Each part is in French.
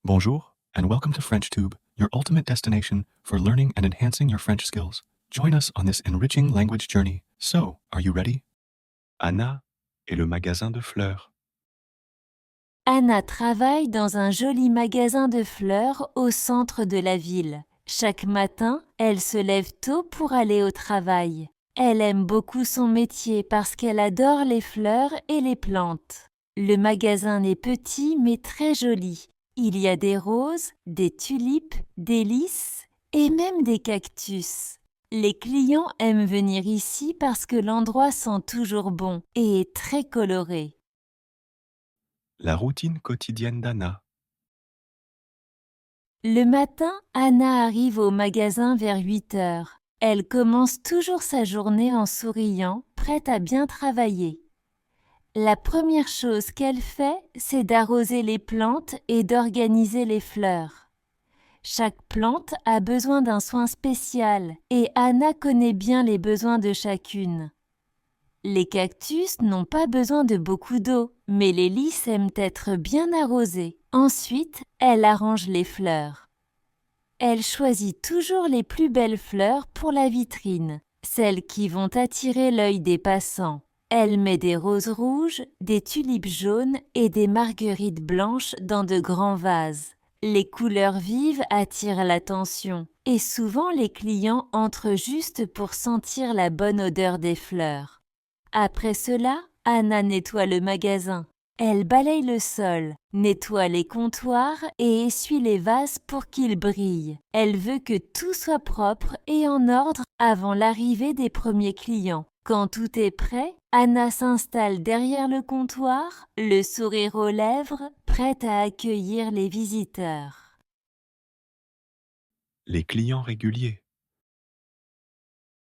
Bonjour, and welcome to FrenchTube, your ultimate destination for learning and enhancing your French skills. Join us on this enriching language journey. So, are you ready? Anna et le magasin de fleurs. Anna travaille dans un joli magasin de fleurs au centre de la ville. Chaque matin, elle se lève tôt pour aller au travail. Elle aime beaucoup son métier parce qu'elle adore les fleurs et les plantes. Le magasin est petit mais très joli. Il y a des roses, des tulipes, des lys et même des cactus. Les clients aiment venir ici parce que l'endroit sent toujours bon et est très coloré. La routine quotidienne d'Anna. Le matin, Anna arrive au magasin vers 8 heures. Elle commence toujours sa journée en souriant, prête à bien travailler. La première chose qu'elle fait, c'est d'arroser les plantes et d'organiser les fleurs. Chaque plante a besoin d'un soin spécial et Anna connaît bien les besoins de chacune. Les cactus n'ont pas besoin de beaucoup d'eau, mais les lys aiment être bien arrosés. Ensuite, elle arrange les fleurs. Elle choisit toujours les plus belles fleurs pour la vitrine, celles qui vont attirer l'œil des passants. Elle met des roses rouges, des tulipes jaunes et des marguerites blanches dans de grands vases. Les couleurs vives attirent l'attention et souvent les clients entrent juste pour sentir la bonne odeur des fleurs. Après cela, Anna nettoie le magasin. Elle balaye le sol, nettoie les comptoirs et essuie les vases pour qu'ils brillent. Elle veut que tout soit propre et en ordre avant l'arrivée des premiers clients. Quand tout est prêt, Anna s'installe derrière le comptoir, le sourire aux lèvres, prête à accueillir les visiteurs. Les clients réguliers.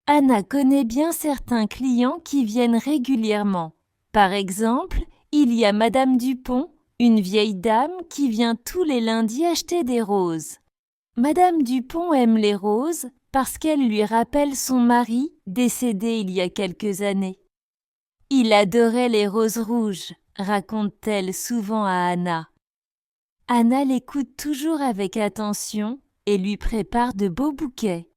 Anna connaît bien certains clients qui viennent régulièrement. Par exemple, il y a Madame Dupont, une vieille dame qui vient tous les lundis acheter des roses. Madame Dupont aime les roses parce qu'elles lui rappellent son mari, décédé il y a quelques années. Il adorait les roses rouges, raconte-t-elle souvent à Anna. Anna l'écoute toujours avec attention et lui prépare de beaux bouquets.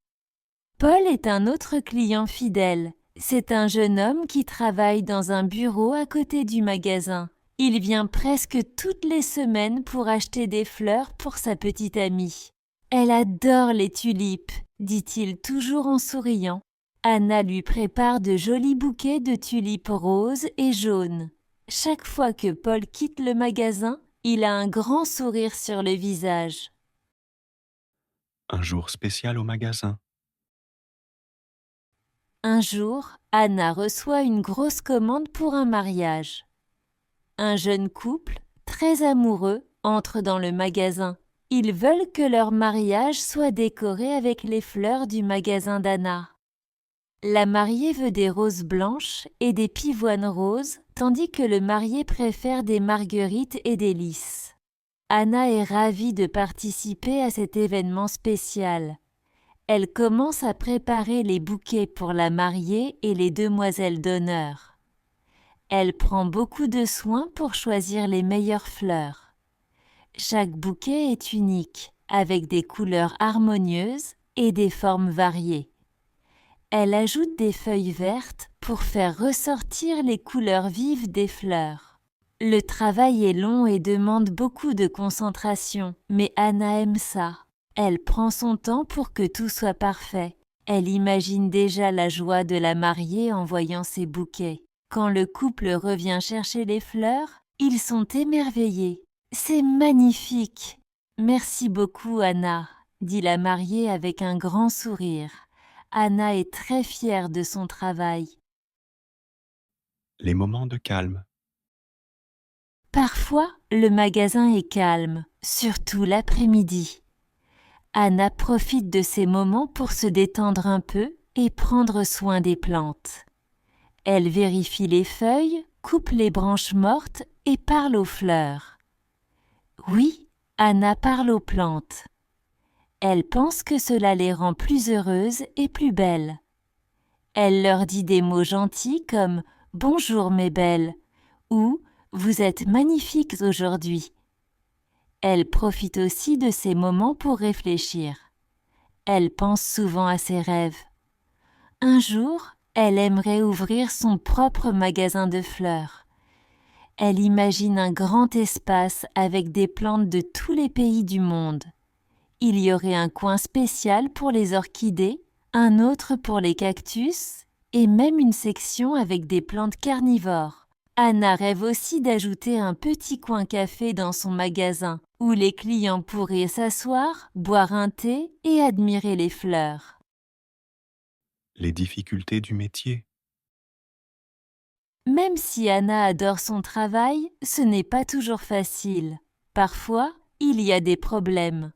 Paul est un autre client fidèle. C'est un jeune homme qui travaille dans un bureau à côté du magasin. Il vient presque toutes les semaines pour acheter des fleurs pour sa petite amie. Elle adore les tulipes, dit-il toujours en souriant. Anna lui prépare de jolis bouquets de tulipes roses et jaunes. Chaque fois que Paul quitte le magasin, il a un grand sourire sur le visage. Un jour spécial au magasin. Un jour, Anna reçoit une grosse commande pour un mariage. Un jeune couple, très amoureux, entre dans le magasin. Ils veulent que leur mariage soit décoré avec les fleurs du magasin d'Anna. La mariée veut des roses blanches et des pivoines roses, tandis que le marié préfère des marguerites et des lys. Anna est ravie de participer à cet événement spécial. Elle commence à préparer les bouquets pour la mariée et les demoiselles d'honneur. Elle prend beaucoup de soin pour choisir les meilleures fleurs. Chaque bouquet est unique, avec des couleurs harmonieuses et des formes variées. Elle ajoute des feuilles vertes pour faire ressortir les couleurs vives des fleurs. Le travail est long et demande beaucoup de concentration, mais Anna aime ça. Elle prend son temps pour que tout soit parfait. Elle imagine déjà la joie de la mariée en voyant ses bouquets. Quand le couple revient chercher les fleurs, ils sont émerveillés. « C'est magnifique !»« Merci beaucoup, Anna », dit la mariée avec un grand sourire. Anna est très fière de son travail. Les moments de calme. Parfois, le magasin est calme, surtout l'après-midi. Anna profite de ces moments pour se détendre un peu et prendre soin des plantes. Elle vérifie les feuilles, coupe les branches mortes et parle aux fleurs. Oui, Anna parle aux plantes. Elle pense que cela les rend plus heureuses et plus belles. Elle leur dit des mots gentils comme « Bonjour mes belles » ou « Vous êtes magnifiques aujourd'hui ». Elle profite aussi de ces moments pour réfléchir. Elle pense souvent à ses rêves. Un jour, elle aimerait ouvrir son propre magasin de fleurs. Elle imagine un grand espace avec des plantes de tous les pays du monde. Il y aurait un coin spécial pour les orchidées, un autre pour les cactus et même une section avec des plantes carnivores. Anna rêve aussi d'ajouter un petit coin café dans son magasin où les clients pourraient s'asseoir, boire un thé et admirer les fleurs. Les difficultés du métier. Même si Anna adore son travail, ce n'est pas toujours facile. Parfois, il y a des problèmes.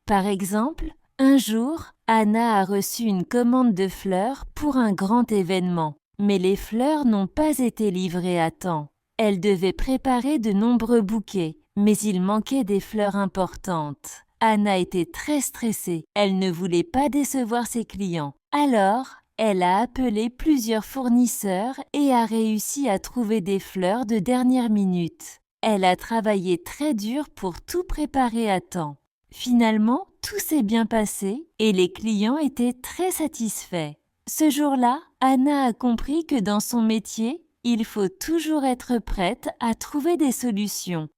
Par exemple, un jour, Anna a reçu une commande de fleurs pour un grand événement, mais les fleurs n'ont pas été livrées à temps. Elle devait préparer de nombreux bouquets, mais il manquait des fleurs importantes. Anna était très stressée, elle ne voulait pas décevoir ses clients. Alors, elle a appelé plusieurs fournisseurs et a réussi à trouver des fleurs de dernière minute. Elle a travaillé très dur pour tout préparer à temps. Finalement, tout s'est bien passé et les clients étaient très satisfaits. Ce jour-là, Anna a compris que dans son métier, il faut toujours être prête à trouver des solutions.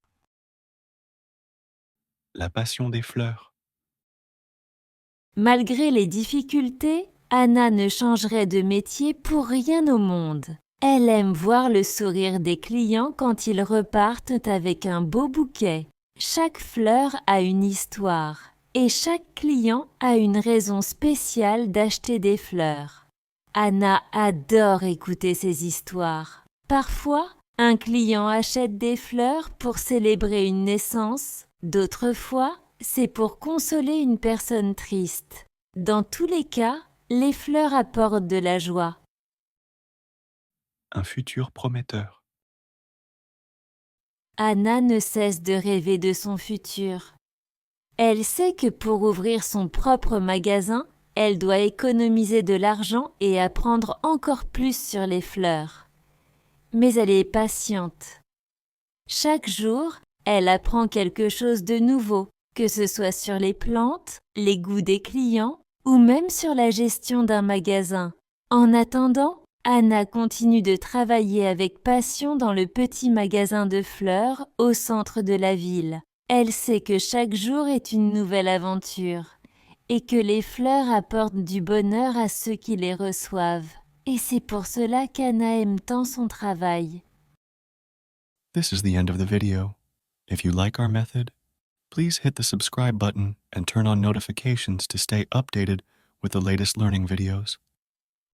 La passion des fleurs. Malgré les difficultés, Anna ne changerait de métier pour rien au monde. Elle aime voir le sourire des clients quand ils repartent avec un beau bouquet. Chaque fleur a une histoire et chaque client a une raison spéciale d'acheter des fleurs. Anna adore écouter ces histoires. Parfois, un client achète des fleurs pour célébrer une naissance, d'autres fois, c'est pour consoler une personne triste. Dans tous les cas, les fleurs apportent de la joie. Un futur prometteur. Anna ne cesse de rêver de son futur. Elle sait que pour ouvrir son propre magasin, elle doit économiser de l'argent et apprendre encore plus sur les fleurs. Mais elle est patiente. Chaque jour, elle apprend quelque chose de nouveau, que ce soit sur les plantes, les goûts des clients ou même sur la gestion d'un magasin. En attendant, Anna continue de travailler avec passion dans le petit magasin de fleurs au centre de la ville. Elle sait que chaque jour est une nouvelle aventure et que les fleurs apportent du bonheur à ceux qui les reçoivent. Et c'est pour cela qu'Anna aime tant son travail. This is the end of the video. If you like our method, please hit the subscribe button and turn on notifications to stay updated with the latest learning videos.